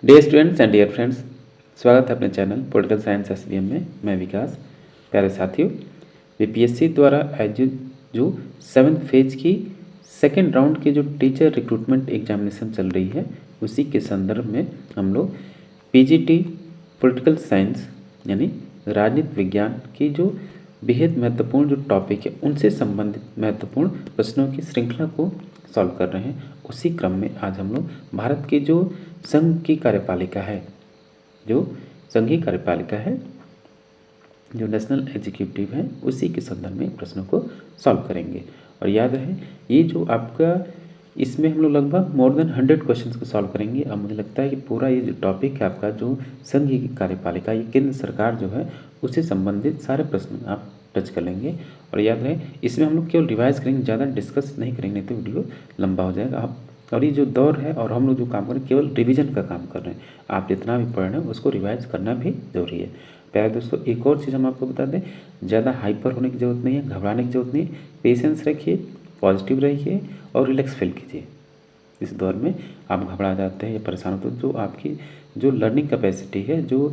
Dear students and dear friends, स्वागत है अपने चैनल पॉलिटिकल साइंस एसबीएम में। मैं विकास। प्यारे साथियों, बीपीएससी द्वारा आयोजित जो 7th फेज की सेकेंड राउंड के जो टीचर रिक्रूटमेंट एग्जामिनेशन चल रही है, उसी के संदर्भ में हम लोग पीजीटी पॉलिटिकल साइंस यानी राजनीति विज्ञान की जो बेहद महत्वपूर्ण जो टॉपिक है, उनसे संबंधित महत्वपूर्ण प्रश्नों की श्रृंखला को सॉल्व कर रहे हैं। उसी क्रम में आज हम लोग भारत के जो संघ की कार्यपालिका है, जो संघीय कार्यपालिका है, जो नेशनल एग्जीक्यूटिव है, उसी के संदर्भ में प्रश्नों को सॉल्व करेंगे। और याद रहे, ये जो आपका इसमें हम लोग लगभग मोर देन 100 क्वेश्चंस को सॉल्व करेंगे। अब मुझे लगता है कि पूरा ये जो टॉपिक है आपका, जो संघीय कार्यपालिका, ये केंद्र सरकार जो है, उससे संबंधित सारे प्रश्न आप टच कर लेंगे। और याद रहे, इसमें हम लोग केवल रिवाइज करेंगे, ज़्यादा डिस्कस नहीं करेंगे, नहीं तो वीडियो लंबा हो जाएगा। आप और ये जो दौर है और हम लोग जो काम कर रहे हैं, केवल रिवीजन का काम कर रहे हैं। आप जितना भी पढ़ रहे हैं उसको रिवाइज करना भी जरूरी है। प्यारे दोस्तों, एक और चीज़ हम आपको बता दें, ज़्यादा हाइपर होने की ज़रूरत नहीं है, घबराने की ज़रूरत नहीं है। पेशेंस रखिए, पॉजिटिव रहिए और रिलैक्स फील कीजिए। इस दौर में आप घबरा जाते हैं या परेशान होते हैं, जो आपकी जो लर्निंग कैपेसिटी है, जो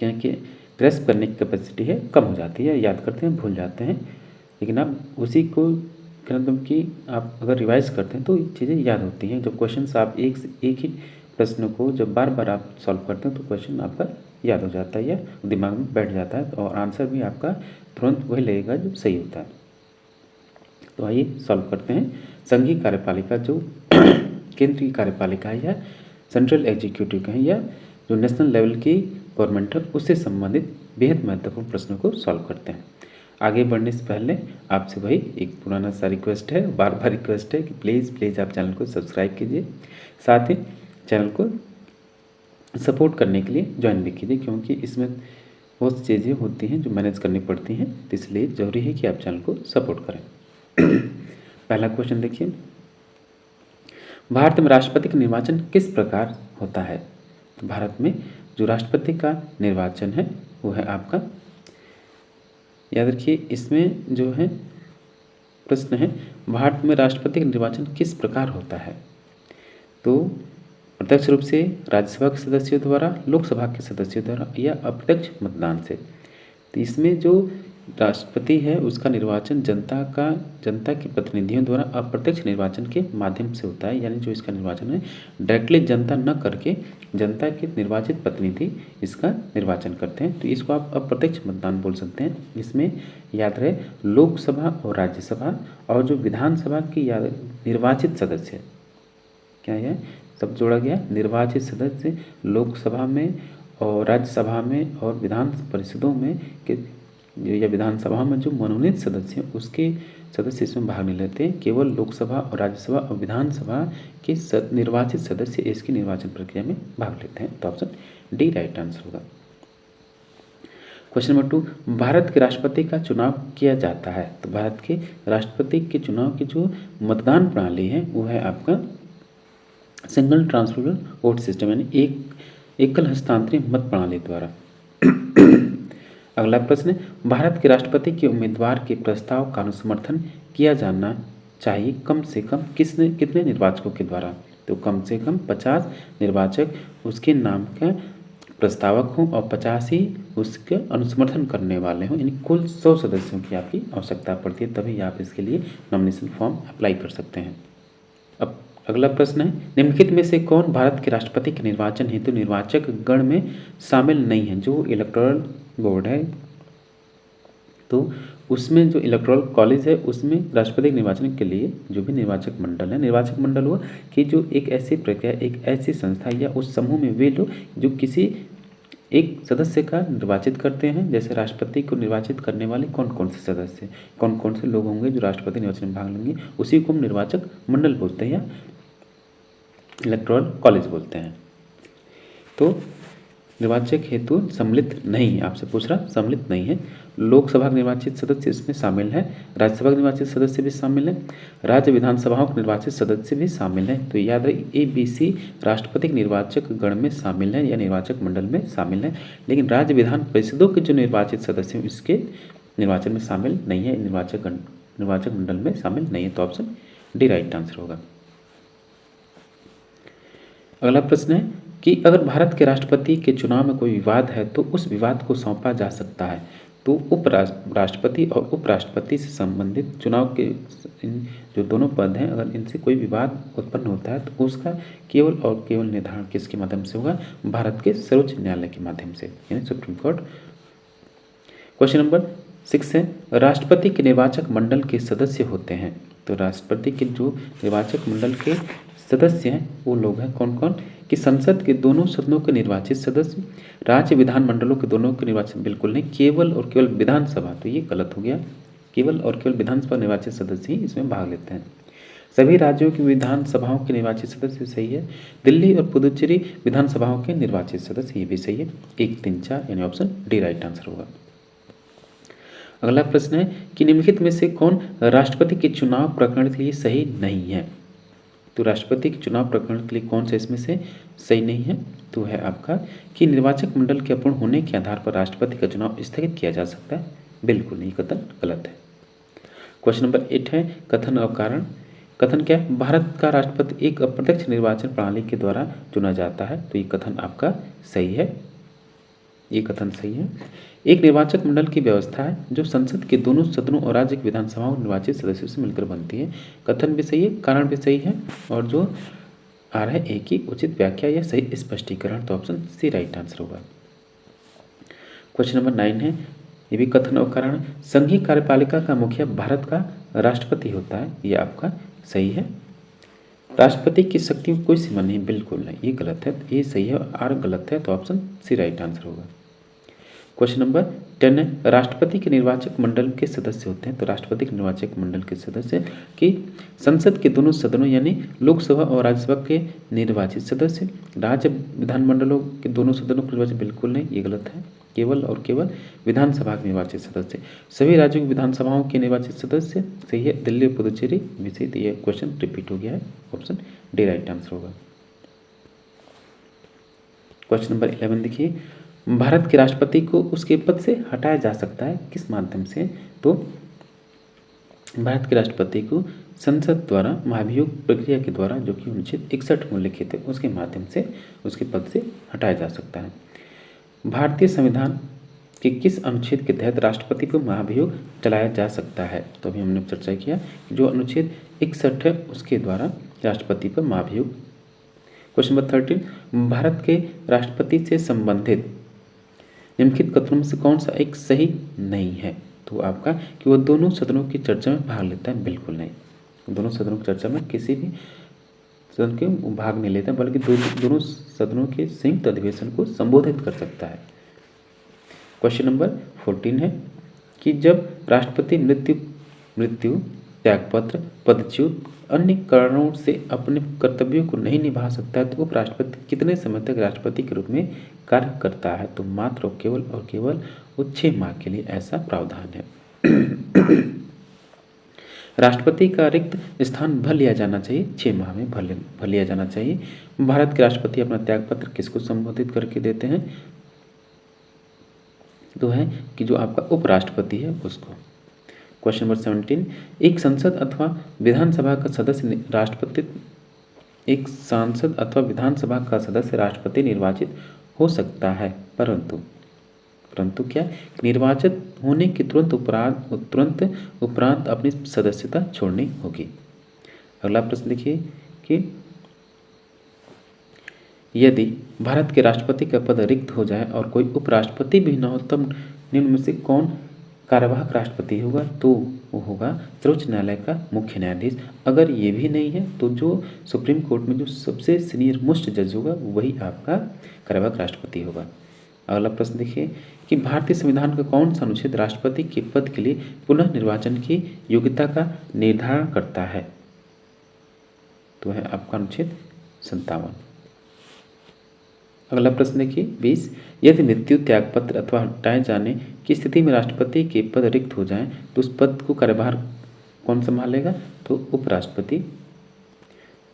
क्या कि ग्रेस्प करने की कैपेसिटी है, कम हो जाती है। याद करते हैं, भूल जाते हैं, लेकिन आप उसी को मतलब कि आप अगर रिवाइज करते हैं तो चीज़ें याद होती हैं। जब क्वेश्चंस आप एक ही प्रश्न को जब बार बार आप सॉल्व करते हैं तो क्वेश्चन आपका याद हो जाता है या दिमाग में बैठ जाता है, और आंसर भी आपका तुरंत वही लगेगा जो सही होता है। तो आइए सॉल्व करते हैं। संघीय कार्यपालिका जो केंद्रीय कार्यपालिका है या सेंट्रल एग्जीक्यूटिव है या जो नेशनल लेवल की गवर्नमेंट है, उससे संबंधित बेहद महत्वपूर्ण प्रश्नों को सॉल्व करते हैं। आगे बढ़ने से पहले आपसे वही एक पुराना सा रिक्वेस्ट है, बार बार रिक्वेस्ट है कि प्लीज़ आप चैनल को सब्सक्राइब कीजिए, साथ ही चैनल को सपोर्ट करने के लिए ज्वाइन भी कीजिए, क्योंकि इसमें बहुत सी चीज़ें होती हैं जो मैनेज करनी पड़ती हैं, तो इसलिए ज़रूरी है कि आप चैनल को सपोर्ट करें। पहला क्वेश्चन देखिए, भारत में राष्ट्रपति का निर्वाचन किस प्रकार होता है? तो भारत में जो राष्ट्रपति का निर्वाचन है वो है आपका, याद रखिए, इसमें जो है प्रश्न है, भारत में राष्ट्रपति का निर्वाचन किस प्रकार होता है? तो प्रत्यक्ष रूप से राज्यसभा के सदस्यों द्वारा, लोकसभा के सदस्यों द्वारा या अप्रत्यक्ष मतदान से। तो इसमें जो राष्ट्रपति है उसका निर्वाचन जनता के प्रतिनिधियों द्वारा अप्रत्यक्ष निर्वाचन के माध्यम से होता है। यानी जो इसका निर्वाचन है डायरेक्टली जनता न करके जनता के निर्वाचित प्रतिनिधि इसका निर्वाचन करते हैं, तो इसको आप अप्रत्यक्ष मतदान बोल सकते हैं। इसमें याद रहे, लोकसभा और राज्यसभा और जो विधानसभा की निर्वाचित सदस्य, क्या है, सब जोड़ा गया, निर्वाचित सदस्य लोकसभा में और राज्यसभा में और विधान परिषदों में के या विधानसभा में जो मनोनीत सदस्य हैं उसके सदस्य इसमें भाग नहीं लेते हैं। केवल लोकसभा और राज्यसभा और विधानसभा के निर्वाचित सदस्य इसकी निर्वाचन प्रक्रिया में भाग लेते हैं। तो ऑप्शन डी राइट आंसर होगा। क्वेश्चन नंबर 2, भारत के राष्ट्रपति का चुनाव किया जाता है। तो भारत के राष्ट्रपति के चुनाव की जो मतदान प्रणाली है वो है आपका सिंगल ट्रांसफरेबल वोट सिस्टम, यानी एकल हस्तांतरित मत प्रणाली द्वारा। अगला प्रश्न है, भारत के राष्ट्रपति के उम्मीदवार के प्रस्ताव का अनुसमर्थन किया जाना चाहिए कम से कम कितने निर्वाचकों के द्वारा? तो कम से कम 50 निर्वाचक उसके नाम का प्रस्तावक हों और 50 ही उसके अनुसमर्थन करने वाले हों, यानी कुल 100 सदस्यों की आपकी आवश्यकता पड़ती है, तभी आप इसके लिए नॉमिनेशन फॉर्म अप्लाई कर सकते हैं। अब अगला प्रश्न है, निम्नलिखित में से कौन भारत के राष्ट्रपति के निर्वाचन हेतु निर्वाचक गण में शामिल नहीं है? जो इलेक्टोरल बोर्ड है, तो उसमें जो इलेक्टोरल कॉलेज है उसमें राष्ट्रपति के निर्वाचन के लिए जो भी निर्वाचक मंडल है, निर्वाचक मंडल हुआ कि जो एक ऐसी प्रक्रिया, एक ऐसी संस्था या उस समूह में वे लोग जो किसी एक सदस्य का निर्वाचित करते हैं। जैसे राष्ट्रपति को निर्वाचित करने वाले कौन कौन से सदस्य, कौन कौन से लोग होंगे जो राष्ट्रपति निर्वाचन में भाग लेंगे, उसी को हम निर्वाचक मंडल बोलते हैं या इलेक्टोरल कॉलेज बोलते हैं। तो निर्वाचक हेतु सम्मिलित नहीं है, आपसे पूछ रहा, सम्मिलित नहीं है। लोकसभा के निर्वाचित सदस्य इसमें शामिल है, राज्यसभा के निर्वाचित सदस्य भी शामिल है, राज्य विधानसभाओं के निर्वाचित सदस्य भी शामिल है। तो याद रहे, ABC राष्ट्रपति के निर्वाचक गण में शामिल है या निर्वाचक मंडल में शामिल है, लेकिन राज्य विधान परिषदों के जो निर्वाचित सदस्य हैं इसके निर्वाचन में शामिल नहीं है, निर्वाचक मंडल में शामिल नहीं है। तो ऑप्शन डी राइट आंसर होगा। अगला प्रश्न है कि अगर भारत के राष्ट्रपति के चुनाव में कोई विवाद है तो उस विवाद को सौंपा जा सकता है। तो राष्ट्रपति और उपराष्ट्रपति से संबंधित चुनाव के इन जो दोनों पद हैं, अगर इनसे कोई विवाद उत्पन्न होता है तो उसका केवल और केवल निर्धारण किसके माध्यम से होगा? भारत के सर्वोच्च न्यायालय के माध्यम से, यानी सुप्रीम कोर्ट। क्वेश्चन नंबर 6 है, राष्ट्रपति के निर्वाचक मंडल के सदस्य होते हैं। तो राष्ट्रपति के जो निर्वाचक मंडल के सदस्य हैं वो लोग हैं कौन कौन? कि संसद के दोनों सदनों के निर्वाचित सदस्य, राज्य विधानमंडलों के दोनों के निर्वाचित, बिल्कुल नहीं, केवल और केवल विधानसभा, तो ये गलत हो गया, केवल और केवल विधानसभा निर्वाचित सदस्य ही इसमें भाग लेते हैं। सभी राज्यों की विधानसभाओं के निर्वाचित सदस्य सही है। दिल्ली और पुदुचेरी विधानसभाओं के निर्वाचित सदस्य, ये भी सही है। 1, 3, 4 यानी ऑप्शन डी राइट आंसर होगा। अगला प्रश्न है कि निम्नलिखित में से कौन राष्ट्रपति के चुनाव प्रकरण के लिए सही नहीं है? तो राष्ट्रपति के चुनाव प्रकरण के लिए कौन सा इसमें से सही नहीं है? तो है आपका कि निर्वाचक मंडल के अपूर्ण होने के आधार पर राष्ट्रपति का चुनाव स्थगित किया जा सकता है, बिल्कुल नहीं, कथन गलत है। क्वेश्चन नंबर 8 है, कथन और कारण। कथन क्या है? भारत का राष्ट्रपति एक अप्रत्यक्ष निर्वाचन प्रणाली के द्वारा चुना जाता है, तो ये कथन आपका सही है, ये कथन सही है। एक निर्वाचक मंडल की व्यवस्था है जो संसद के दोनों सदनों और राज्य की विधानसभाओं निर्वाचित सदस्यों से मिलकर बनती है, कथन भी सही है, कारण भी सही है, और जो आ रहा है एक ही उचित व्याख्या या सही स्पष्टीकरण, तो ऑप्शन सी राइट आंसर होगा। क्वेश्चन नंबर 9 है, ये भी कथन और कारण। संघीय कार्यपालिका का मुखिया भारत का राष्ट्रपति होता है, ये आपका सही है। राष्ट्रपति की शक्ति में कोई सीमा नहीं, बिल्कुल नहीं, ये गलत है, ये सही है, आर गलत है, तो ऑप्शन सी राइट आंसर होगा। क्वेश्चन नंबर 10 है, राष्ट्रपति के निर्वाचक मंडल के सदस्य होते हैं। तो राष्ट्रपति के निर्वाचक मंडल के सदस्य कि संसद के दोनों सदनों यानी लोकसभा और राज्यसभा के निर्वाचित सदस्य, राज्य विधानमंडलों के दोनों सदनों के निर्वाचित, बिल्कुल नहीं, ये गलत है, केवल और केवल विधानसभा के निर्वाचित सदस्य, सभी राज्यों की विधानसभाओं के निर्वाचित सदस्य, सही है, दिल्ली और पुदुचेरी भी सही, तो ये क्वेश्चन रिपीट हो गया है, ऑप्शन डी राइट आंसर होगा। क्वेश्चन नंबर 11 देखिए, भारत के राष्ट्रपति को उसके पद से हटाया जा सकता है किस माध्यम से? तो भारत के राष्ट्रपति को संसद द्वारा महाभियोग प्रक्रिया के द्वारा, जो कि अनुच्छेद 61 में लिखित है, उसके माध्यम से उसके पद से हटाया जा सकता है। भारतीय संविधान के किस अनुच्छेद के तहत राष्ट्रपति पर महाभियोग चलाया जा सकता है? तो अभी हमने चर्चा किया कि जो अनुच्छेद 61 है उसके द्वारा राष्ट्रपति पर महाभियोग। क्वेश्चन नंबर 13, भारत के राष्ट्रपति से संबंधित निम्नलिखित कथनों में से कौन सा एक सही नहीं है? तो आपका कि वो दोनों सदनों की चर्चा में भाग लेता है, बिल्कुल नहीं, दोनों सदनों की चर्चा में किसी भी सदन के भाग नहीं लेता, बल्कि दोनों सदनों के संयुक्त अधिवेशन को संबोधित कर सकता है। क्वेश्चन नंबर 14 है कि जब राष्ट्रपति मृत्यु, त्यागपत्र, पदच्युत, अन्य कारणों से अपने कर्तव्यों को नहीं निभा सकता है तो उपराष्ट्रपति कितने समय तक राष्ट्रपति के रूप में कार्य करता है? तो मात्र और केवल वो 6 माह के लिए ऐसा प्रावधान है। राष्ट्रपति का रिक्त स्थान भर लिया जाना चाहिए, 6 माह में भर लिया जाना चाहिए। भारत के राष्ट्रपति अपना त्यागपत्र किसको संबोधित करके देते हैं? तो है कि जो आपका उपराष्ट्रपति है उसको। क्वेश्चन नंबर 17, एक सांसद अथवा विधानसभा का सदस्य राष्ट्रपति निर्वाचित हो सकता है, परंतु क्या निर्वाचित होने के तुरंत उपरांत अपनी सदस्यता छोड़नी होगी। अगला प्रश्न देखिए कि यदि भारत के राष्ट्रपति का पद रिक्त हो जाए और कोई उपराष्ट्रपति भी न हो तब निम्न में से कौन कार्यवाहक राष्ट्रपति होगा? तो वो होगा सर्वोच्च न्यायालय का मुख्य न्यायाधीश। अगर ये भी नहीं है तो जो सुप्रीम कोर्ट में जो सबसे सीनियर मोस्ट जज होगा वही आपका कार्यवाहक राष्ट्रपति होगा। अगला प्रश्न देखिए कि भारतीय संविधान का कौन सा अनुच्छेद राष्ट्रपति के पद के लिए पुनः निर्वाचन की योग्यता का निर्धारण करता है? तो है आपका अनुच्छेद 57। अगला प्रश्न देखिए 20, यदि मृत्यु, त्यागपत्र अथवा हटाए जाने की स्थिति में राष्ट्रपति के पद रिक्त हो जाएं तो उस पद को कार्यभार कौन संभालेगा? तो उपराष्ट्रपति।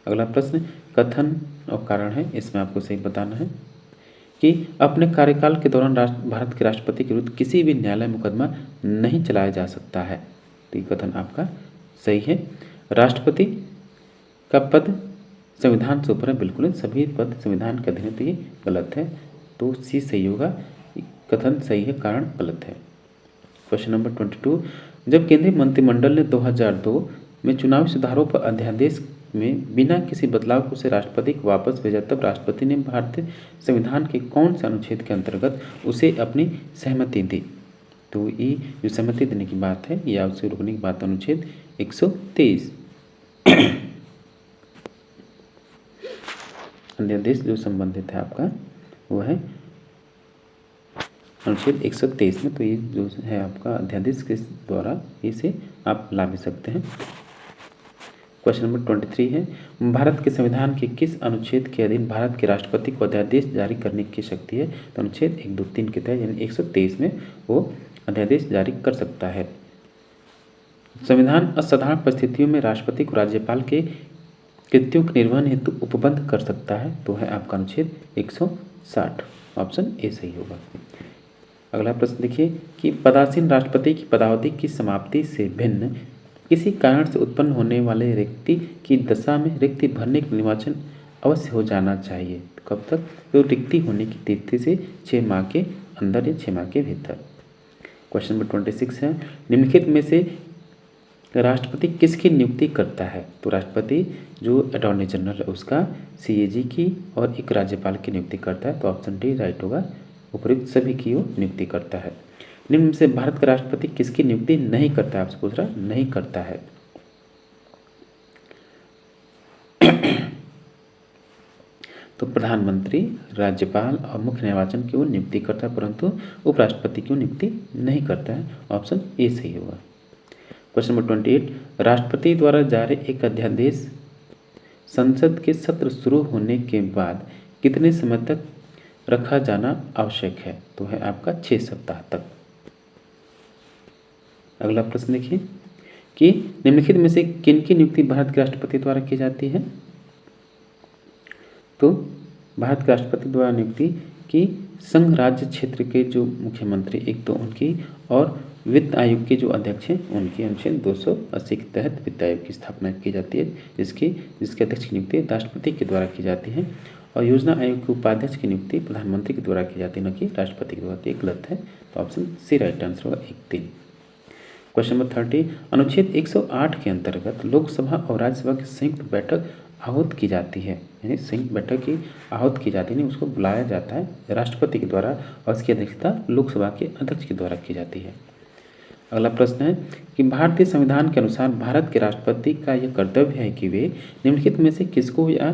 अगला प्रश्न कथन और कारण है, इसमें आपको सही बताना है कि अपने कार्यकाल के दौरान भारत के राष्ट्रपति के विरुद्ध किसी भी न्यायालय मुकदमा नहीं चलाया जा सकता है, तो ये कथन आपका सही है। राष्ट्रपति का पद संविधान से ऊपर है, बिल्कुल है, सभी पद संविधान के अधीन है, तो ये गलत है, तो सी सही होगा, कथन सही है, कारण गलत है। क्वेश्चन नंबर 22, जब केंद्रीय मंत्रिमंडल ने 2002 में चुनावी सुधारों पर अध्यादेश में बिना किसी बदलाव को उसे राष्ट्रपति को वापस भेजा, तब राष्ट्रपति ने भारतीय संविधान के कौन से अनुच्छेद के अंतर्गत उसे अपनी सहमति दी? तो ये जो सहमति देने की बात है या उसे रोकने की बात, अनुच्छेद 123। अध्यादेश जो संबंधित है आपका वो है अनुच्छेद 123 में, तो ये जो है आपका अध्यादेश के द्वारा इसे आप ला भी सकते हैं। क्वेश्चन नंबर 23 है, भारत के संविधान के किस अनुच्छेद के अधीन भारत के राष्ट्रपति को अध्यादेश जारी करने की शक्ति है? तो अनुच्छेद 1, 2, 3 के तहत, यानी 123 में वो अध्यादेश जारी कर सकता है। संविधान असाधारण परिस्थितियों में राष्ट्रपति को राज्यपाल के कृत्यों के निर्वहन हेतु उपबंध कर सकता है, तो है आपका अनुच्छेद 160, ऑप्शन ए सही होगा। अगला प्रश्न देखिए कि पदासीन राष्ट्रपति की पदावधि की समाप्ति से भिन्न किसी कारण से उत्पन्न होने वाले रिक्ति की दशा में रिक्ति भरने का निर्वाचन अवश्य हो जाना चाहिए, तो कब तक? तो रिक्ति होने की तिथि से 6 माह के अंदर या 6 माह के भीतर। क्वेश्चन नंबर 26 है, निम्नलिखित में से राष्ट्रपति किसकी नियुक्ति करता है? तो राष्ट्रपति जो अटॉर्नी जनरल है उसका, सीएजी की और एक राज्यपाल की नियुक्ति करता है, तो ऑप्शन डी राइट होगा, उपयुक्त सभी की वो नियुक्ति करता है। निम्न में से भारत का राष्ट्रपति किसकी नियुक्ति नहीं करता है? आपसे पूछ रहा, नहीं करता है। तो प्रधानमंत्री, राज्यपाल और मुख्य निर्वाचन की वो नियुक्ति करता है, परंतु उपराष्ट्रपति की वो नियुक्ति नहीं करता है, ऑप्शन ए सही होगा। क्वेश्चन नंबर 28, राष्ट्रपति द्वारा जारी एक अध्यादेश संसद के सत्र शुरू होने के बाद कितने समय तक रखा जाना आवश्यक है? तो है आपका 6 सप्ताह तक। अगला प्रश्न देखिए कि निम्नलिखित में से किन की नियुक्ति भारत के राष्ट्रपति द्वारा की जाती है? तो भारत के राष्ट्रपति द्वारा नियुक्ति की संघ राज्य क्षेत्र के जो मुख्यमंत्री, एक तो उनकी, और वित्त आयोग के जो अध्यक्ष हैं उनकी अनुच्छेद 280 के तहत वित्त आयोग की स्थापना की जाती है, जिसके अध्यक्ष की नियुक्ति राष्ट्रपति के द्वारा की जाती है, और योजना आयोग के उपाध्यक्ष की नियुक्ति प्रधानमंत्री के द्वारा की जाती है, न कि राष्ट्रपति के द्वारा। एक गलत है, तो ऑप्शन सी राइट आंसर होगा, 1, 3। क्वेश्चन नंबर 30, अनुच्छेद 108 के अंतर्गत लोकसभा और राज्यसभा की संयुक्त बैठक आहूत की जाती है, यानी संयुक्त बैठक की आहूत की जाती है, उसको बुलाया जाता है राष्ट्रपति के द्वारा, और उसकी अध्यक्षता लोकसभा के अध्यक्ष के द्वारा की जाती है। अगला प्रश्न है कि भारतीय संविधान के अनुसार भारत के राष्ट्रपति का यह कर्तव्य है कि वे निम्नलिखित में से किसको या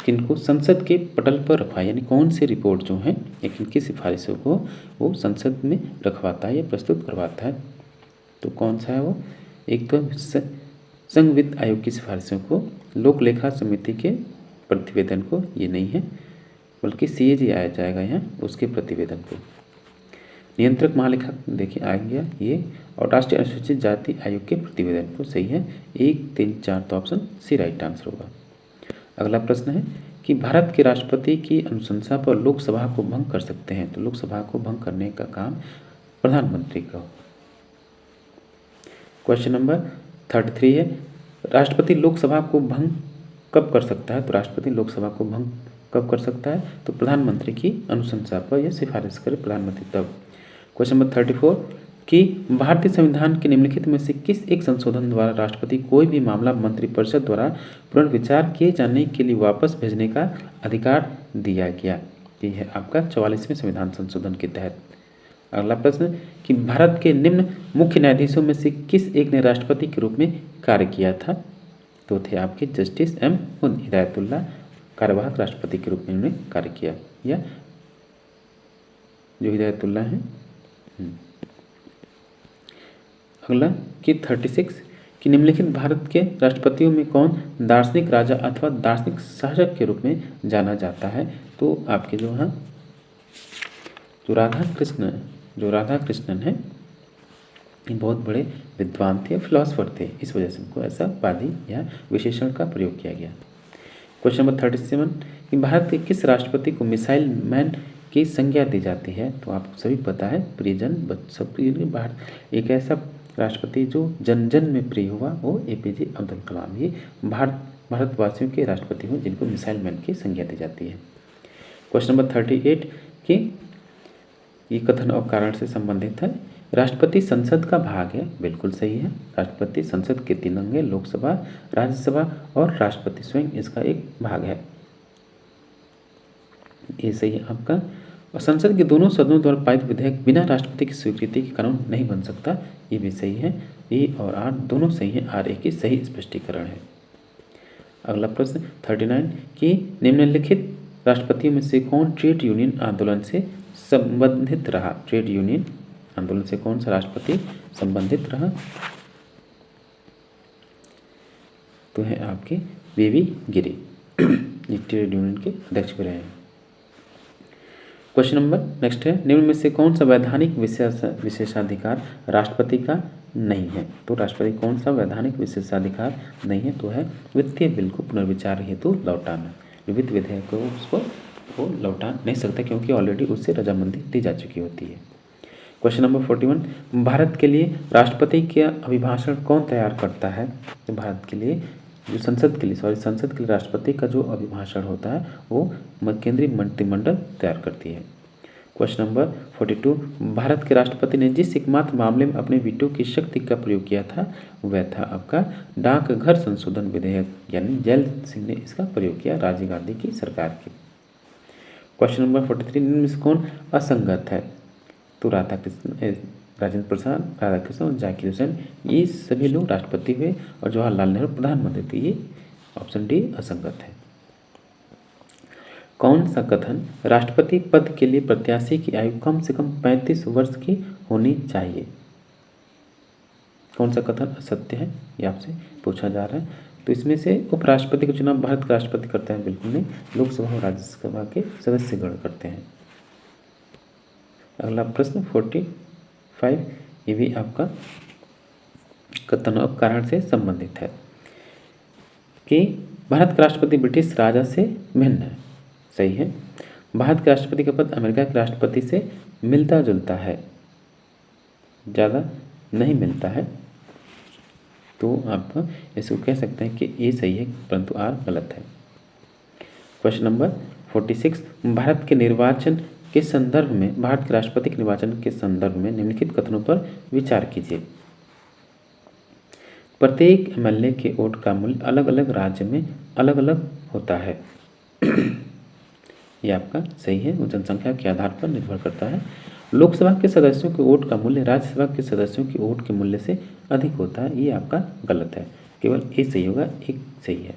किनको संसद के पटल पर रखवाए, यानी कौन सी रिपोर्ट जो है या किनकी सिफारिशों को वो संसद में रखवाता है या प्रस्तुत करवाता है? तो कौन सा है वो? एक तो संघ वित्त आयोग की सिफारिशों को, लोक लेखा समिति के प्रतिवेदन को, ये नहीं है, बल्कि सीएजी आया जाएगा यहाँ, उसके प्रतिवेदन को, नियंत्रक महालेखा देखिए आ गया ये, और राष्ट्रीय अनुसूचित जाति आयोग के प्रतिवेदन को। सही है, 1, 3, 4, तो ऑप्शन सी राइट आंसर होगा। अगला प्रश्न है कि भारत के राष्ट्रपति की अनुशंसा पर लोकसभा को भंग कर सकते हैं, तो लोकसभा को भंग करने का काम प्रधानमंत्री का। क्वेश्चन नंबर 33 है, राष्ट्रपति लोकसभा को भंग कब कर सकता है? तो राष्ट्रपति लोकसभा को भंग कब कर सकता है? तो प्रधानमंत्री की अनुशंसा पर या सिफारिश करे प्रधानमंत्री तब। क्वेश्चन नंबर 34 कि भारतीय संविधान के निम्नलिखित में से किस एक संशोधन द्वारा राष्ट्रपति कोई भी मामला मंत्रिपरिषद द्वारा पुनर्विचार किए जाने के लिए वापस भेजने का अधिकार दिया गया? ये है आपका 44वें संविधान संशोधन के तहत। अगला प्रश्न कि भारत के निम्न मुख्य न्यायाधीशों में से किस एक ने राष्ट्रपति के रूप में कार्य किया था? तो थे आपके जस्टिस एम हिदायतुल्लाह, कार्यवाहक राष्ट्रपति के रूप में उन्होंने कार्य किया, या जो हिदायतुल्लाह हैं। अगला कि 36 कि निम्नलिखित भारत के राष्ट्रपतियों में कौन दार्शनिक राजा अथवा दार्शनिक शासक के रूप में जाना जाता है? तो आपके जो हैं जो राधा कृष्णन है, ये बहुत बड़े विद्वान थे, फिलोसफर थे, इस वजह से उनको ऐसा उपाधि या विशेषण का प्रयोग किया गया। क्वेश्चन नंबर 37 कि भारत के किस राष्ट्रपति को मिसाइल मैन की संज्ञा दी जाती है? तो आपको सभी पता है, प्रियजन सब प्रिय भारत। एक ऐसा राष्ट्रपति जो जन जन में प्रिय हुआ वो एपीजे अब्दुल कलाम। ये भारत भारतवासियों के राष्ट्रपति हुए जिनको मिसाइल मैन की संज्ञा दी जाती है। क्वेश्चन नंबर 38 कि ये कथन और कारण से संबंधित है। राष्ट्रपति संसद का भाग है, बिल्कुल सही है। राष्ट्रपति संसद के 3 अंग हैं, लोकसभा, राज्यसभा और राष्ट्रपति स्वयं इसका एक भाग है। ये सही है आपका। और संसद के दोनों सदनों द्वारा पारित विधेयक बिना राष्ट्रपति की स्वीकृति के कानून नहीं बन सकता, ये भी सही है। ए और आर दोनों सही है, आर ए की सही स्पष्टीकरण है। अगला प्रश्न 39 कि निम्नलिखित राष्ट्रपतियों में से कौन ट्रेड यूनियन आंदोलन से संबंधित रहा? ट्रेड यूनियन आंदोलन से कौन सा राष्ट्रपति संबंधित रहा? तो है आपके वीवी गिरी, ये ट्रेड यूनियन के अध्यक्ष भी रहे हैं। क्वेश्चन नंबर नेक्स्ट है, निम्न में से कौन सा वैधानिक विशेषाधिकार राष्ट्रपति का नहीं है? तो राष्ट्रपति कौन सा वैधानिक विशेषाधिकार नहीं है? तो है वित्तीय बिल को पुनर्विचार हेतु लौटाना। वित्त विधेयक को उसको वो लौटा नहीं सकता क्योंकि ऑलरेडी उससे रजामंदी दी जा चुकी होती है। क्वेश्चन नंबर 41, भारत के लिए राष्ट्रपति का अभिभाषण कौन तैयार करता है? तो भारत के लिए जो संसद के लिए राष्ट्रपति का जो अभिभाषण होता है वो केंद्रीय मंत्रिमंडल तैयार करती है। क्वेश्चन नंबर 42, भारत के राष्ट्रपति ने जिस एकमात्र मामले में अपने वीटो की शक्ति का प्रयोग किया था वह था आपका डाकघर संशोधन विधेयक, यानी जैल सिंह ने इसका प्रयोग किया राजीव गांधी की सरकार की। क्वेश्चन नंबर 43, निम्न में से कौन असंगत है? तो राजेंद्र प्रसाद, राधाकृष्ण और जाकिर हुसैन, ये सभी लोग राष्ट्रपति हुए और जवाहरलाल नेहरू प्रधानमंत्री थे। ये ऑप्शन डी असंगत है। कौन सा कथन राष्ट्रपति पद के लिए प्रत्याशी की आयु कम से कम 35 वर्ष की होनी चाहिए? कौन सा कथन असत्य है, ये आपसे पूछा जा रहा है। तो इसमें से उपराष्ट्रपति का चुनाव भारत का राष्ट्रपति करता है, बिल्कुल नहीं, लोकसभा और राज्यसभा के सदस्यगण करते हैं। अगला प्रश्न 45, ये भी आपका कथन और कारण से संबंधित है कि भारत का राष्ट्रपति ब्रिटिश राजा से भिन्न है, सही है। भारत के राष्ट्रपति का पद अमेरिका के राष्ट्रपति से मिलता जुलता है, ज़्यादा नहीं मिलता है, तो आप इसको कह सकते हैं कि ये सही है परंतु आर गलत है। क्वेश्चन नंबर 46, भारत के राष्ट्रपति के निर्वाचन के संदर्भ में निम्नलिखित कथनों पर विचार कीजिए। प्रत्येक एमएलए के वोट का मूल्य अलग अलग राज्य में अलग अलग होता है, ये आपका सही है, वो जनसंख्या के आधार पर निर्भर करता है। लोकसभा के सदस्यों के वोट का मूल्य राज्यसभा के सदस्यों के वोट के मूल्य से अधिक होता है, ये आपका गलत है, केवल एक सही होगा, एक सही है।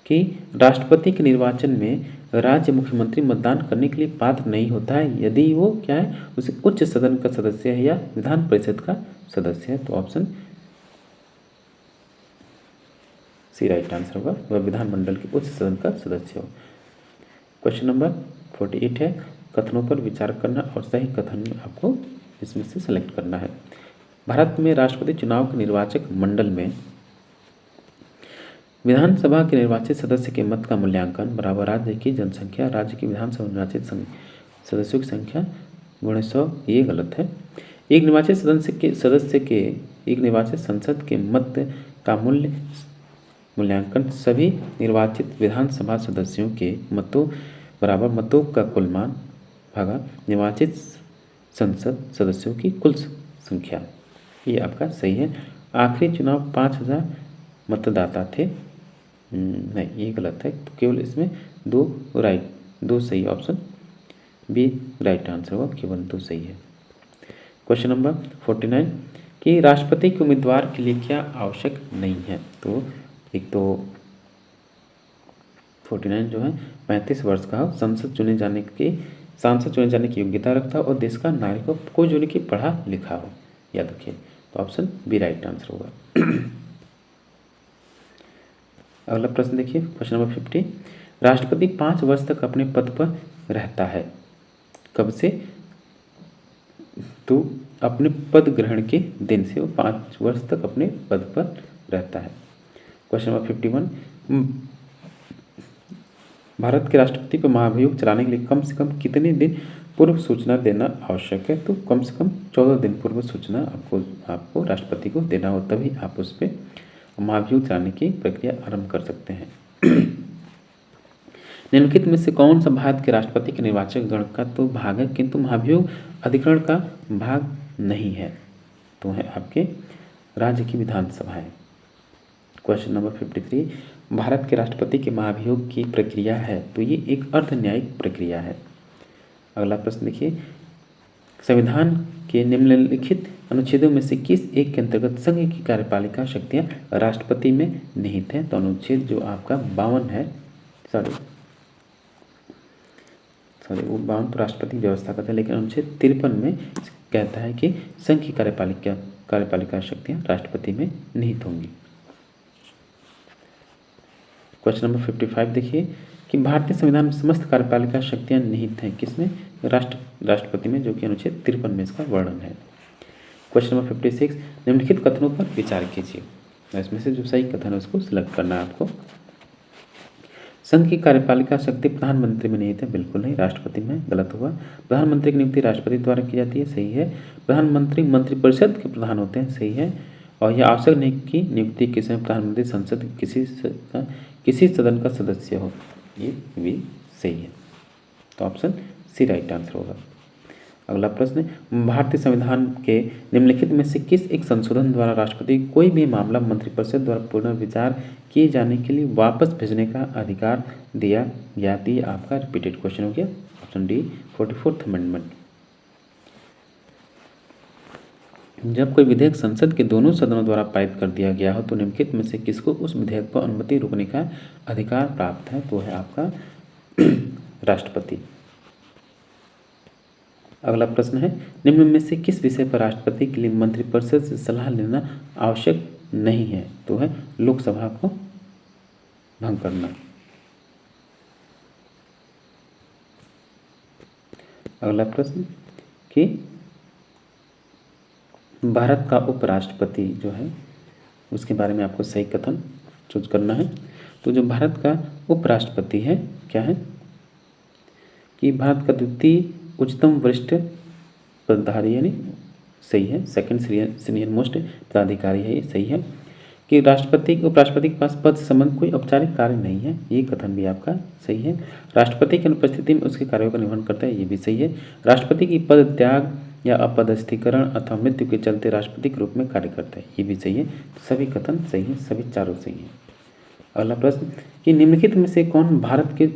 कि राष्ट्रपति के निर्वाचन में राज्य मुख्यमंत्री मतदान करने के लिए पात्र नहीं होता है यदि वो क्या है, उसे उच्च सदन का सदस्य है या विधान परिषद का सदस्य है। तो ऑप्शन सी राइट आंसर होगा, वह विधानमंडल के उच्च सदन का सदस्य हो। क्वेश्चन नंबर 48 है, कथनों पर विचार करना और सही कथन आपको इसमें से सेलेक्ट करना है। भारत में राष्ट्रपति चुनाव के निर्वाचक मंडल में विधानसभा के निर्वाचित सदस्य के मत का मूल्यांकन बराबर राज्य की जनसंख्या, राज्य की विधानसभा निर्वाचित सदस्यों की संख्या गुणे 100, ये गलत है। एक निर्वाचित संसद के मत का मूल्यांकन सभी निर्वाचित विधानसभा सदस्यों के मतों बराबर मतों का कुल मान भागा निर्वाचित संसद सदस्यों की कुल संख्या, ये आपका सही है। आखिरी चुनाव 5000 मतदाता थे, नहीं ये गलत है, तो केवल इसमें दो सही, ऑप्शन बी राइट आंसर होगा, केवल 2 सही है। क्वेश्चन नंबर 49 कि राष्ट्रपति के उम्मीदवार के लिए क्या आवश्यक नहीं है? तो एक तो 49 जो है 35 वर्ष का हो, सांसद चुने जाने की योग्यता रखता हो और देश का नागरिक हो, कोई जो कि पढ़ा लिखा हो, याद रखिए। तो ऑप्शन बी राइट आंसर होगा। अगला प्रश्न देखिए, क्वेश्चन नंबर 50, राष्ट्रपति 5 वर्ष तक अपने पद पर रहता है, कब से? तो अपने पद ग्रहण के दिन से वो 5 वर्ष तक अपने पद पर रहता है। क्वेश्चन नंबर 51, भारत के राष्ट्रपति को महाभियोग चलाने के लिए कम से कम कितने दिन पूर्व सूचना देना आवश्यक है? तो कम से कम 14 दिन पूर्व सूचना आपको राष्ट्रपति को देना हो, तभी आप उस पर महाभियोग चलाने की प्रक्रिया आरंभ कर सकते हैं। निम्नलिखित में से कौन सा भारत के राष्ट्रपति के निर्वाचक गण का तो भाग है किंतु महाभियोग अधिकरण का भाग नहीं है? तो है आपके राज्य की विधानसभा है। क्वेश्चन नंबर 53, भारत के राष्ट्रपति के महाभियोग की प्रक्रिया है तो ये एक अर्ध न्यायिक प्रक्रिया है। अगला प्रश्न देखिए, संविधान के निम्नलिखित अनुच्छेदों में से किस एक के अंतर्गत संघ की कार्यपालिका शक्तियां राष्ट्रपति में निहित है? तो अनुच्छेद जो आपका 52 है, सॉरी वो 52 तो राष्ट्रपति व्यवस्था करता है, लेकिन अनुच्छेद 53 में कहता है कि संघ की कार्यपालिका शक्तियां राष्ट्रपति में निहित होंगी। क्वेश्चन नंबर 55 देखिए कि भारतीय संविधान में समस्त कार्यपालिका शक्तियां निहित हैं किसमें? राष्ट्रपति में, जो कि अनुच्छेद 53 में इसका वर्णन है। क्वेश्चन नंबर 56, निम्नलिखित कथनों पर विचार कीजिए। इसमें से जो सही कथन है उसको सिलेक्ट करना है आपको। संघ की कार्यपालिका शक्ति प्रधानमंत्री में निहित है, बिल्कुल नहीं, राष्ट्रपति में, गलत हुआ। प्रधानमंत्री की नियुक्ति राष्ट्रपति द्वारा की जाती है, सही है। प्रधानमंत्री मंत्रिपरिषद के प्रधान होते हैं, सही है। और यह आवश्यक नहीं कि नियुक्ति के समय प्रधानमंत्री संसद किसी सदन का सदस्य हो, ये भी सही है। तो ऑप्शन सी राइट आंसर होगा। अगला प्रश्न, भारतीय संविधान के निम्नलिखित में से किस एक संशोधन द्वारा राष्ट्रपति को कोई भी मामला मंत्रिपरिषद द्वारा पुनर्विचार किए जाने के लिए वापस भेजने का अधिकार दिया गया? थी आपका रिपीटेड क्वेश्चन हो गया। Option D 44th amendment. जब कोई विधेयक संसद के दोनों सदनों द्वारा पारित कर दिया गया हो तो निम्नलिखित में से किसको उस विधेयक पर अनुमति रोकने का अधिकार प्राप्त है? तो है आपका राष्ट्रपति। अगला प्रश्न है, निम्न में से किस विषय पर राष्ट्रपति के लिए मंत्रिपरिषद से सलाह लेना आवश्यक नहीं है? तो है लोकसभा को भंग करना। अगला प्रश्न कि भारत का उपराष्ट्रपति जो है उसके बारे में आपको सही कथन चूज करना है। तो जो भारत का उपराष्ट्रपति है क्या है कि भारत का द्वितीय उच्चतम वरिष्ठ पदाधिकारी, यानी सही है, सेकंड सीनियर मोस्ट पदाधिकारी है, ये सही है। कि उपराष्ट्रपति के पास पद से संबंध कोई औपचारिक कार्य नहीं है, ये कथन भी आपका सही है। राष्ट्रपति की अनुपस्थिति में उसके कार्यों का निर्वहन करता है, ये भी सही है। राष्ट्रपति की पद त्याग या अपदस्थीकरण अथवा मृत्यु के चलते राष्ट्रपति के रूप में कार्य करता है, ये भी सही है। तो सभी कथन सही है, सभी चारों सही है। अगला प्रश्न कि निम्नलिखित में से कौन भारत के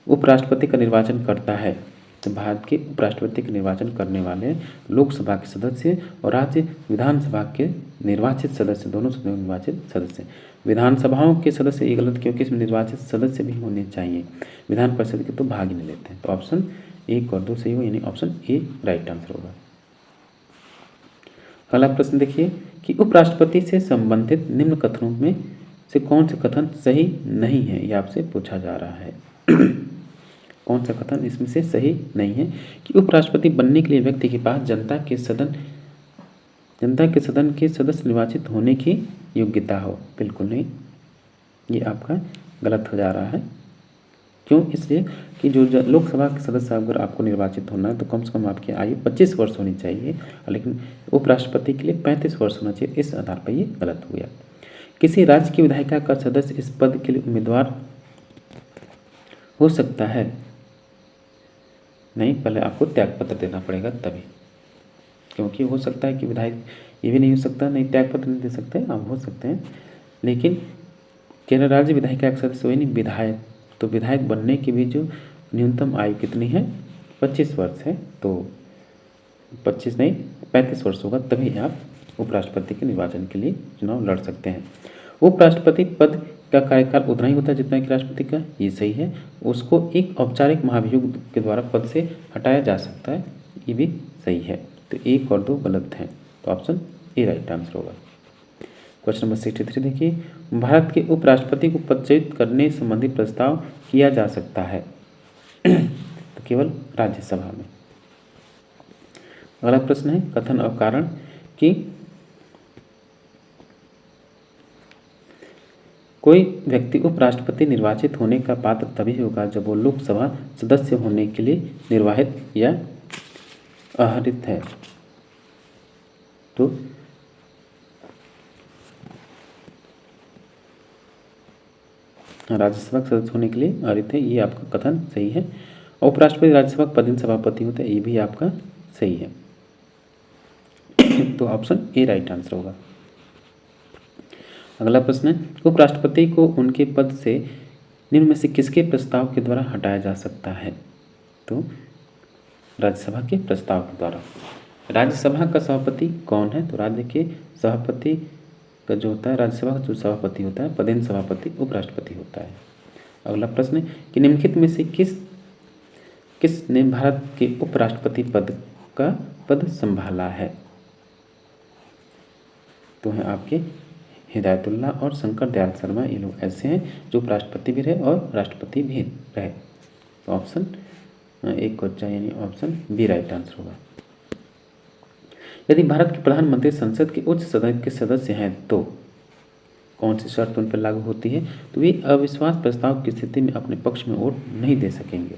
उपराष्ट्रपति का निर्वाचन करता है? तो भारत के उपराष्ट्रपति का निर्वाचन करने वाले लोकसभा के सदस्य और राज्य विधानसभा के निर्वाचित सदस्य, दोनों सदनों निर्वाचित सदस्य। विधानसभाओं के सदस्य ये गलत, क्योंकि इसमें निर्वाचित सदस्य भी होने चाहिए, विधान परिषद के तो भाग ही नहीं लेते हैं। तो ऑप्शन 1 और 2 सही हो, यानी ऑप्शन ए राइट आंसर होगा। अगला प्रश्न देखिए कि उपराष्ट्रपति से संबंधित निम्न कथनों में से कौन से कथन सही नहीं है, ये आपसे पूछा जा रहा है। कौन सा कथन इसमें से सही नहीं है? कि उपराष्ट्रपति बनने के लिए व्यक्ति के पास जनता के सदन के सदस्य निर्वाचित होने की योग्यता हो, बिल्कुल नहीं, ये आपका गलत हो जा रहा है। क्यों? इसलिए कि जो लोकसभा के सदस्य अगर आपको निर्वाचित होना है तो कम से कम आपकी आयु 25 वर्ष होनी चाहिए, लेकिन उपराष्ट्रपति के लिए 35 वर्ष होना चाहिए, इस आधार पर ये गलत हो गया। किसी राज्य की विधायिका का सदस्य इस पद के लिए उम्मीदवार हो सकता है? नहीं, पहले आपको त्यागपत्र देना पड़ेगा तभी, क्योंकि हो सकता है कि विधायक ये भी नहीं हो सकता, नहीं त्यागपत्र नहीं दे सकते, आप हो सकते हैं, लेकिन केरल राज्य विधायिका का सदस्य वही नहीं विधायक, तो विधायक बनने की भी जो न्यूनतम आयु कितनी है? 25 वर्ष है, तो 25 नहीं 35 वर्ष होगा, तभी आप उपराष्ट्रपति के निर्वाचन के लिए चुनाव लड़ सकते हैं। उपराष्ट्रपति पद का कार्यकाल उतना ही होता है जितना कि राष्ट्रपति का, ये सही है। उसको एक औपचारिक महाभियोग के द्वारा पद से हटाया जा सकता है, ये भी सही है। तो 1 और 2 गलत हैं, तो ऑप्शन ए राइट आंसर होगा। क्वेश्चन नंबर 63 देखिए, भारत के उपराष्ट्रपति को पदच्युत करने संबंधी प्रस्ताव किया जा सकता है तो केवल राज्यसभा में। अगला प्रश्न है कथन और कारण कि कोई व्यक्ति उपराष्ट्रपति निर्वाचित होने का पात्र तभी होगा जब वो लोकसभा सदस्य होने के लिए निर्वाहित या आहरित है। तो राज्यसभा के सदस्य होने के लिए अर्हत है, ये आपका कथन सही है। उपराष्ट्रपति राज्यसभा का पदेन सभापति होता है, ये भी आपका सही है। तो ऑप्शन ए राइट आंसर होगा। अगला प्रश्न है, उपराष्ट्रपति को उनके पद से निम्न में से किसके प्रस्ताव के द्वारा हटाया जा सकता है? तो राज्यसभा के प्रस्ताव के द्वारा। राज्यसभा का सभापति कौन है? तो राज्य के सभापति का जो होता है, राज्यसभा का जो सभापति होता है, पदेन सभापति उपराष्ट्रपति होता है। अगला प्रश्न है कि निम्नलिखित में से किसने भारत के उपराष्ट्रपति पद संभाला है? तो है आपके हिदायतुल्ला और शंकर दयाल शर्मा, ये लोग ऐसे हैं जो उपराष्ट्रपति भी रहे और राष्ट्रपति भी रहे। तो ऑप्शन एक को चाहिए, यानी ऑप्शन बी राइट आंसर होगा। यदि भारत के प्रधानमंत्री संसद के उच्च सदन के सदस्य हैं तो कौन सी शर्त उन पर लागू होती है? तो वे अविश्वास प्रस्ताव की स्थिति में अपने पक्ष में वोट नहीं दे सकेंगे।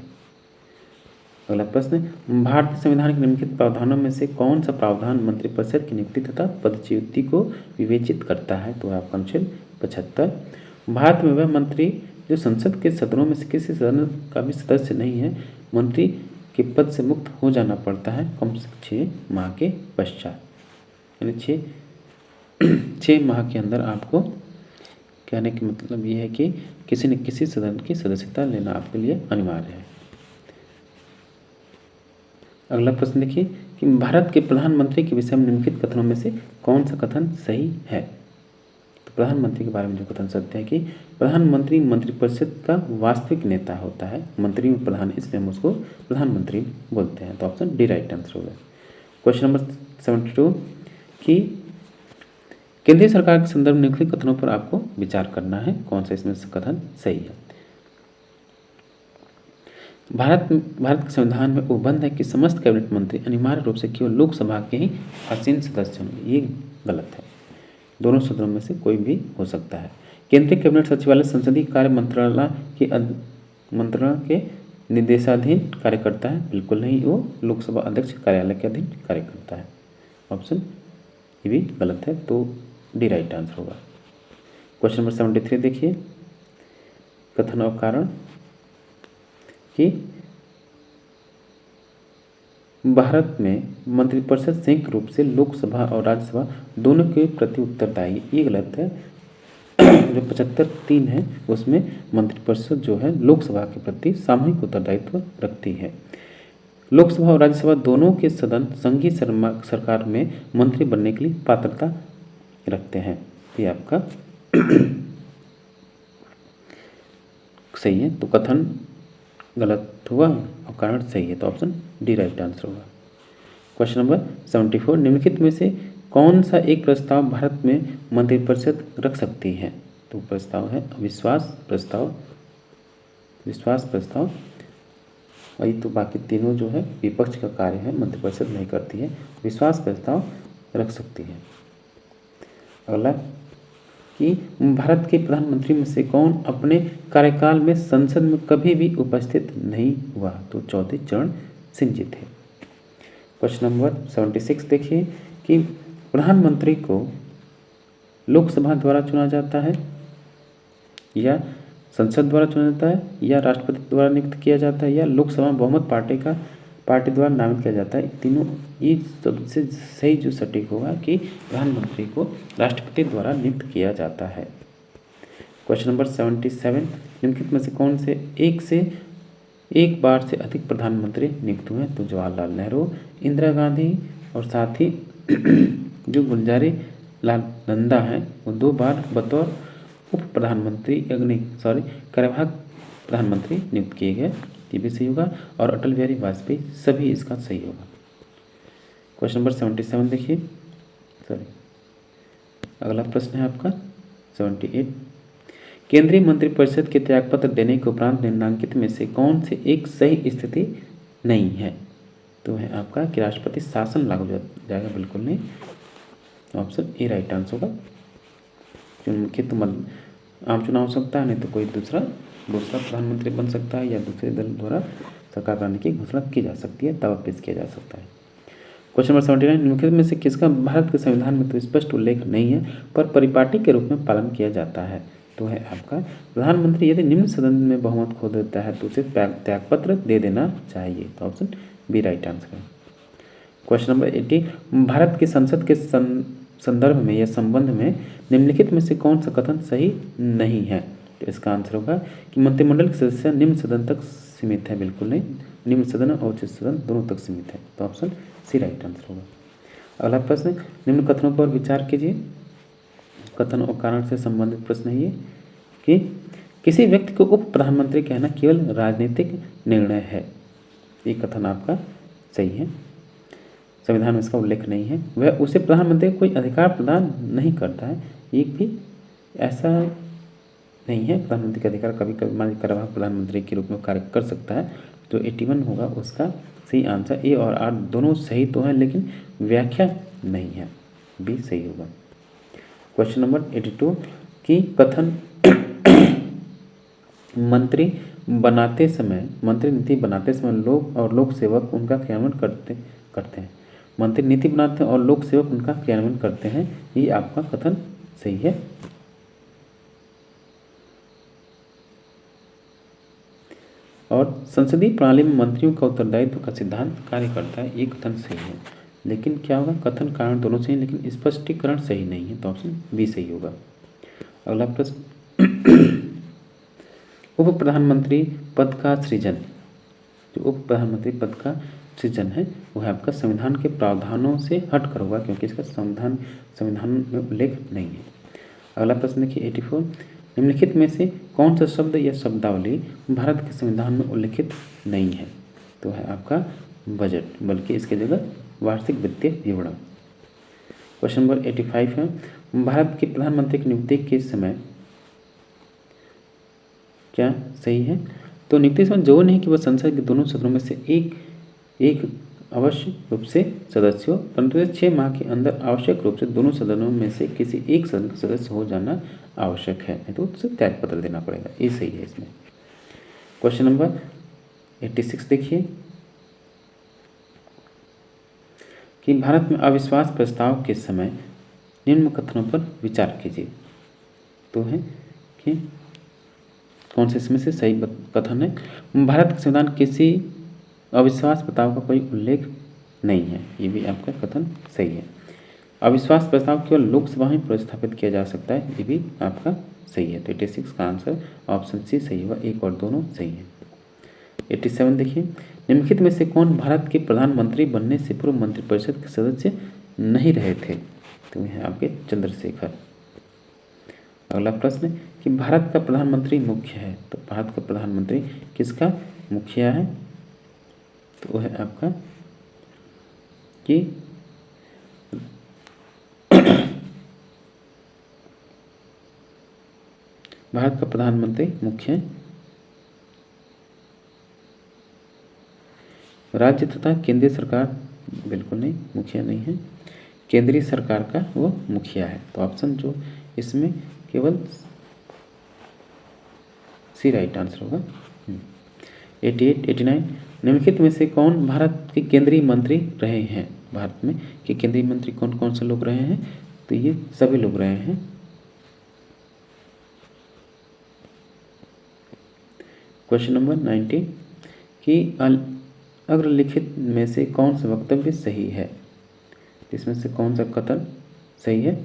अगला प्रश्न, भारतीय संविधान के निम्नलिखित प्रावधानों में से कौन सा प्रावधान मंत्रिपरिषद की नियुक्ति तथा पदच्युति को विवेचित करता है? तो आपका अनुच्छेद 75। भारत में वह मंत्री जो संसद के सदनों में से किसी सदन का भी सदस्य नहीं है, मंत्री के पद से मुक्त हो जाना पड़ता है कम से 6 माह के पश्चात, यानी 6 माह के अंदर आपको कहने का मतलब ये है कि किसी न किसी सदन की सदस्यता लेना आपके लिए अनिवार्य है। अगला प्रश्न देखिए कि भारत के प्रधानमंत्री के विषय में निम्नलिखित कथनों में से कौन सा कथन सही है? तो प्रधानमंत्री के बारे में जो कथन सत्य है कि प्रधानमंत्री मंत्रिपरिषद का वास्तविक नेता होता है, मंत्री में प्रधान, इसलिए हम उसको प्रधानमंत्री बोलते हैं। तो ऑप्शन डी राइट आंसर होगा। क्वेश्चन नंबर 72 कि केंद्रीय सरकार के संदर्भ में निम्नलिखित कथनों पर आपको विचार करना है, कौन सा इसमें से कथन सही है। भारत के संविधान में उपबंध है कि समस्त कैबिनेट मंत्री अनिवार्य रूप से केवल लोकसभा के ही आसीन सदस्य होंगे, ये गलत है। दोनों सदनों में से कोई भी हो सकता है। केंद्रीय कैबिनेट सचिवालय संसदीय कार्य मंत्रालय के निर्देशाधीन कार्य करता है? बिल्कुल नहीं, वो लोकसभा अध्यक्ष कार्यालय के अधीन कार्य करता है। ऑप्शन ये भी गलत है, तो डी राइट आंसर होगा। क्वेश्चन नंबर 73 देखिए, कथन और कारण कि भारत में मंत्रिपरिषद संयुक्त रूप से लोकसभा और राज्यसभा दोनों के प्रति उत्तरदायी, ये गलत है। जो 75(3) है उसमें मंत्रिपरिषद जो है लोकसभा के प्रति सामूहिक उत्तरदायित्व रखती है। लोकसभा और राज्यसभा दोनों के सदन संघीय सरकार में मंत्री बनने के लिए पात्रता रखते हैं, ये आपका सही है। तो कथन गलत हुआ और कारण सही है, तो ऑप्शन डी राइट आंसर होगा। क्वेश्चन नंबर 74 निम्नलिखित में से कौन सा एक प्रस्ताव भारत में मंत्रिपरिषद रख सकती है? तो प्रस्ताव है विश्वास प्रस्ताव, वही तो बाकी तीनों जो है विपक्ष का कार्य है, मंत्रिपरिषद नहीं करती है, विश्वास प्रस्ताव रख सकती है। अगला कि भारत के प्रधानमंत्री में से कौन अपने कार्यकाल में संसद में कभी भी उपस्थित नहीं हुआ? तो चौधरी चरण सिंह जी थे। क्वेश्चन नंबर 76 देखिए कि प्रधानमंत्री को लोकसभा द्वारा चुना जाता है या संसद द्वारा चुना जाता है या राष्ट्रपति द्वारा नियुक्त किया जाता है या लोकसभा बहुमत पार्टी द्वारा नामित किया जाता है? तीनों ये सबसे सही जो सटीक होगा कि प्रधानमंत्री को राष्ट्रपति द्वारा नियुक्त किया जाता है। क्वेश्चन नंबर 77 निम्नलिखित में से कौन से एक बार से अधिक प्रधानमंत्री नियुक्त हुए? तो जवाहरलाल नेहरू, इंदिरा गांधी और साथ ही जो गुलजारी लाल नंदा हैं वो 2 बार बतौर उप प्रधानमंत्री कार्यवाहक प्रधानमंत्री नियुक्त किए गए, ये भी सही होगा। और अटल बिहारी वाजपेयी, सभी इसका सही होगा। क्वेश्चन नंबर 77 देखिए, अगला प्रश्न है आपका 78 केंद्रीय मंत्रिपरिषद के त्यागपत्र देने के उपरांत निम्नलिखित में से कौन से एक सही स्थिति नहीं है? तो है आपका कि राष्ट्रपति शासन लागू जाएगा, बिल्कुल नहीं, ऑप्शन ए राइट आंसर होगा। मुख्य तो आम चुनाव हो सकता है, नहीं तो कोई दूसरा प्रधानमंत्री बन सकता है या दूसरे दल द्वारा सरकार बनाने की घोषणा की जा सकती है, दावा पेश किया जा सकता है। क्वेश्चन नंबर 79 निम्नलिखित में से किसका भारत के संविधान में तो स्पष्ट उल्लेख नहीं है पर परिपाटी के रूप में पालन किया जाता है? तो है आपका प्रधानमंत्री यदि निम्न सदन में बहुमत खो देता है तो उसे त्यागपत्र दे देना चाहिए। तो ऑप्शन बी राइट आंसर है। क्वेश्चन नंबर 80, भारत की संसद के संदर्भ में या संबंध में निम्नलिखित में से कौन सा कथन सही नहीं है? तो इसका आंसर होगा कि मंत्रिमंडल के सदस्य निम्न सदन तक सीमित है। बिल्कुल नहीं, निम्न सदन और उच्च सदन दोनों तक सीमित है। तो ऑप्शन सी राइट आंसर होगा। अगला प्रश्न, निम्न कथनों पर विचार कीजिए। कथन और कारण से संबंधित प्रश्न है ये कि किसी व्यक्ति को उप प्रधानमंत्री कहना केवल राजनीतिक निर्णय है। ये कथन आपका सही है। संविधान में इसका उल्लेख नहीं है। वह उसे प्रधानमंत्री को कोई अधिकार प्रदान नहीं करता है। एक भी ऐसा नहीं है। प्रधानमंत्री का अधिकार कभी कभी मान कार्यवाहक प्रधानमंत्री के रूप में कार्य कर सकता है। तो 81 होगा उसका सही आंसर। ए और आर दोनों सही तो हैं लेकिन व्याख्या नहीं है। बी सही होगा। क्वेश्चन नंबर 82 की कथन मंत्री नीति बनाते समय लोग और लोक सेवक उनका क्रियान्वयन करते हैं। मंत्री नीति बनाते हैं और लोक सेवक उनका क्रियान्वयन करते हैं। ये आपका कथन सही है। और संसदीय प्रणाली में मंत्रियों का उत्तरदायित्व का सिद्धांत कार्य करता है। ये कथन सही है। लेकिन क्या होगा, कथन कारण दोनों सही लेकिन स्पष्टीकरण सही नहीं है। तो ऑप्शन बी सही होगा। अगला प्रश्न, उप प्रधानमंत्री पद का सृजन, जो उप प्रधानमंत्री पद का सृजन है वो है आपका संविधान के प्रावधानों से हटकर होगा क्योंकि इसका संविधान में उल्लेख नहीं है। अगला प्रश्न देखिए 84, निम्नलिखित में से कौन सा शब्द या शब्दावली भारत के संविधान में उल्लिखित नहीं है? तो है आपका बजट, बल्कि इसके जगह वार्षिक वित्तीय विवरण। क्वेश्चन नंबर 85 है, भारत के प्रधानमंत्री की नियुक्ति के समय क्या सही है? तो नियुक्ति समय जरूर नहीं कि वह संसद के दोनों सदनों में से एक अवश्य रूप से सदस्य हो, परंतु 6 माह के अंदर आवश्यक रूप से दोनों सदनों में से किसी एक सदन का सदस्य हो जाना आवश्यक है, नहीं तो उससे त्यागपत्र देना पड़ेगा। ये सही है इसमें। क्वेश्चन नंबर 86 देखिए कि भारत में अविश्वास प्रस्ताव के समय निम्न कथनों पर विचार कीजिए। तो है कि कौन से इसमें से सही कथन है? भारत के संविधान किसी अविश्वास प्रस्ताव का कोई उल्लेख नहीं है। ये भी आपका कथन सही है। अविश्वास प्रस्ताव केवल लोकसभा में प्रस्तावित किया जा सकता है। ये भी आपका सही है। तो 86 का आंसर ऑप्शन सी सही होगा। एक और दोनों सही है। 87 देखिए, निम्नलिखित में से कौन भारत के प्रधानमंत्री बनने से पूर्व मंत्रिपरिषद के सदस्य नहीं रहे थे? तो यह आपके चंद्रशेखर। अगला प्रश्न कि भारत का प्रधानमंत्री मुख्य है। तो भारत का प्रधानमंत्री किसका मुखिया है? तो वो है आपका कि भारत का प्रधानमंत्री मुख्य राज्य तथा केंद्रीय सरकार, बिल्कुल नहीं, मुखिया नहीं है, केंद्रीय सरकार का वो मुखिया है। तो ऑप्शन जो इसमें केवल सी राइट आंसर होगा। 88 89 निम्नलिखित में से कौन भारत के केंद्रीय मंत्री रहे हैं? भारत में के केंद्रीय मंत्री कौन कौन से लोग रहे हैं? तो ये सभी लोग रहे हैं। क्वेश्चन नंबर 90 कि अग्रलिखित में से कौन सा वक्तव्य सही है? इसमें से कौन सा कथन सही है?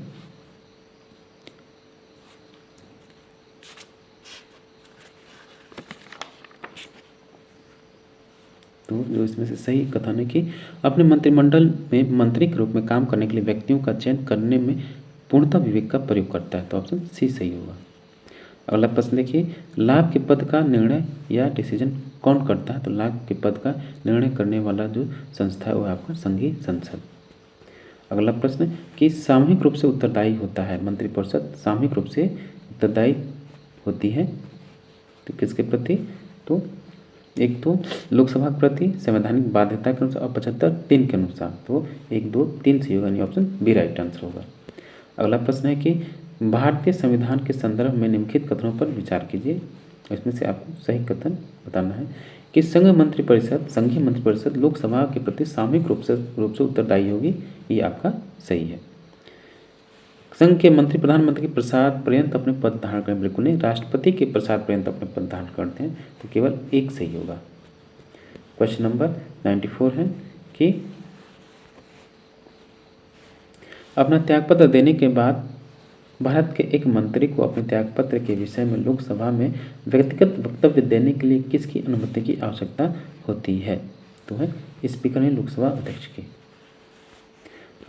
तो जो इसमें से सही कथन है कि अपने मंत्रिमंडल में मंत्री के रूप में काम करने के लिए व्यक्तियों का चयन करने में पूर्णतः विवेक का प्रयोग करता है। तो ऑप्शन सी सही होगा। अगला प्रश्न देखिए, लाभ के पद का निर्णय या डिसीजन कौन करता है? तो लाभ के पद का निर्णय करने वाला जो संस्था है वो आपका संघीय संसद। अगला प्रश्न कि सामूहिक रूप से उत्तरदायी होता है मंत्रिपरिषद, सामूहिक रूप से उत्तरदायी होती है तो किसके प्रति? तो एक तो लोकसभा के प्रति संवैधानिक बाध्यता के अनुसार और 75(3) के अनुसार। तो 1 2 3 सही होगा, यानी ऑप्शन बी राइट आंसर होगा। अगला प्रश्न है कि भारतीय संविधान के संदर्भ में निम्नलिखित कथनों पर विचार कीजिए। इसमें से आपको सही कथन बताना है कि संघीय मंत्रिपरिषद लोकसभा के प्रति सामूहिक रूप से उत्तरदायी होगी। ये आपका सही है। संघ के मंत्री प्रधानमंत्री के प्रसाद पर्यंत अपने पद धारण करें, बिल्कुल नहीं। राष्ट्रपति के प्रसाद पर्यंत अपने पद धारण करते हैं, तो केवल एक सही होगा। क्वेश्चन नंबर 94 है कि अपना त्यागपत्र देने के बाद भारत के एक मंत्री को अपने त्यागपत्र के विषय में लोकसभा में व्यक्तिगत वक्तव्य देने के लिए किसकी अनुमति की आवश्यकता होती है? तो है स्पीकर ने लोकसभा अध्यक्ष की।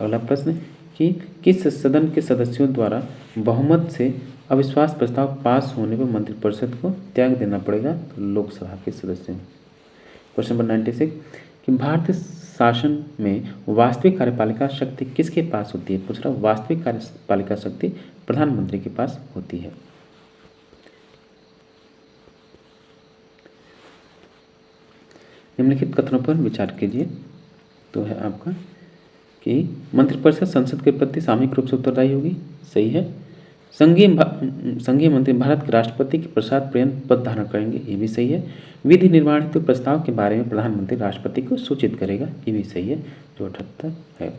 अगला प्रश्न कि किस सदन के सदस्यों द्वारा बहुमत से अविश्वास प्रस्ताव पास होने पर मंत्रिपरिषद को त्याग देना पड़ेगा? तो लोकसभा के सदस्यों। क्वेश्चन नंबर 96 कि भारतीय शासन में वास्तविक कार्यपालिका शक्ति किसके पास होती है? पूछ रहा वास्तविक कार्यपालिका शक्ति प्रधानमंत्री के पास होती है। निम्नलिखित कथनों पर विचार कीजिए। तो है आपका कि मंत्रिपरिषद संसद के प्रति सामूहिक रूप से उत्तरदायी होगी, सही है। संघीय मंत्री भारत के राष्ट्रपति के प्रसाद पर्यंत पद धारण करेंगे, ये भी सही है। विधि निर्माण हेतु प्रस्ताव के बारे में प्रधानमंत्री राष्ट्रपति को सूचित करेगा, ये भी सही है। जो 78 है,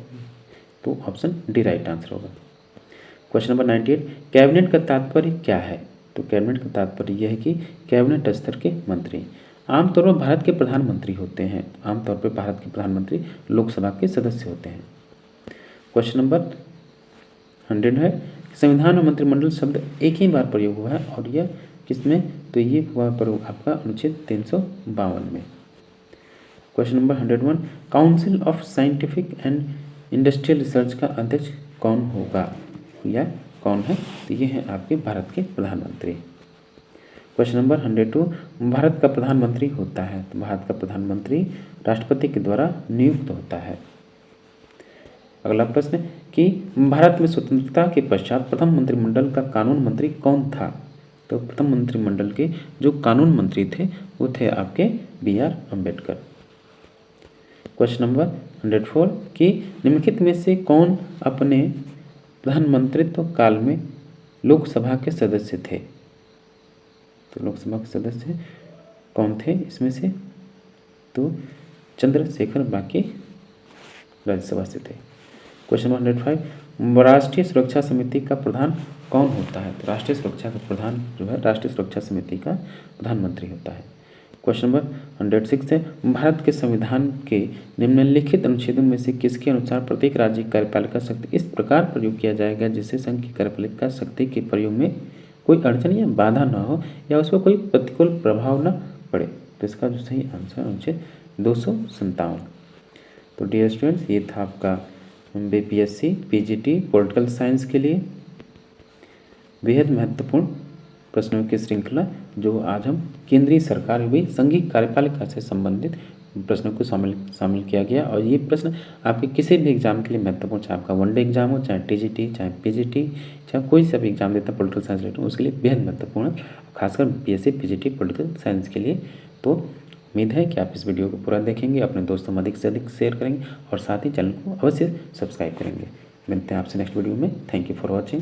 तो ऑप्शन डी राइट आंसर होगा। क्वेश्चन नंबर 98 कैबिनेट का तात्पर्य क्या है? तो कैबिनेट का तात्पर्य यह है कि कैबिनेट स्तर के मंत्री आमतौर पर भारत के प्रधानमंत्री होते हैं। आमतौर पर भारत के प्रधानमंत्री लोकसभा के सदस्य होते हैं। क्वेश्चन नंबर 100 है संविधान में मंत्रिमंडल शब्द एक ही बार प्रयोग हुआ है, और यह किसमें? तो ये हुआ प्रयोग आपका अनुच्छेद 352 में। Question number 101 council of scientific and industrial research का अध्यक्ष कौन होगा या कौन है? तो ये है आपके भारत के प्रधानमंत्री। क्वेश्चन नंबर 102 भारत का प्रधानमंत्री होता है, तो भारत का प्रधानमंत्री राष्ट्रपति के द्वारा नियुक्त होता है। अगला प्रश्न कि भारत में स्वतंत्रता के पश्चात प्रथम मंत्रिमंडल का कानून मंत्री कौन था? तो प्रथम मंत्रिमंडल के जो कानून मंत्री थे वो थे आपके BR अम्बेडकर। क्वेश्चन नंबर 104 कि निम्नलिखित में से कौन अपने प्रधानमंत्रित्व काल में लोकसभा के सदस्य थे? तो लोकसभा के सदस्य कौन थे इसमें से? तो चंद्रशेखर बाकी राज्यसभा से थे। क्वेश्चन नंबर 105 राष्ट्रीय सुरक्षा समिति का प्रधान कौन होता है? तो राष्ट्रीय सुरक्षा का प्रधान जो है राष्ट्रीय सुरक्षा समिति का प्रधानमंत्री होता है। क्वेश्चन नंबर 106 है भारत के संविधान के निम्नलिखित अनुच्छेदों में से किसके अनुसार प्रत्येक राज्य की कार्यपालिका शक्ति इस प्रकार प्रयोग किया जाएगा जिससे संघ की कार्यपालिका शक्ति के प्रयोग में कोई अड़चन या बाधा न हो या उस पर कोई प्रतिकूल प्रभाव न पड़े? तो इसका जो सही आंसर अनुच्छेद 257। तो डियर स्टूडेंट्स, ये था आपका BPSC PGT पॉलिटिकल साइंस के लिए बेहद महत्वपूर्ण प्रश्नों की श्रृंखला, जो आज हम केंद्रीय सरकार हुई संघीय कार्यपालिका से संबंधित प्रश्नों को शामिल किया गया। और ये प्रश्न आपके किसी भी एग्जाम के लिए महत्वपूर्ण, चाहे आपका वनडे एग्जाम हो, चाहे TGT, चाहे PGT, चाहे कोई सा भी एग्जाम देता है पॉलिटिकल साइंस रिलेटेड, उसके लिए बेहद महत्वपूर्ण है, खासकर BPSC PGT पॉलिटिकल साइंस के लिए। तो उम्मीद है कि आप इस वीडियो को पूरा देखेंगे, अपने दोस्तों में अधिक से अधिक शेयर करेंगे और साथ ही चैनल को अवश्य सब्सक्राइब करेंगे। मिलते हैं आपसे नेक्स्ट वीडियो में। Thank you for watching.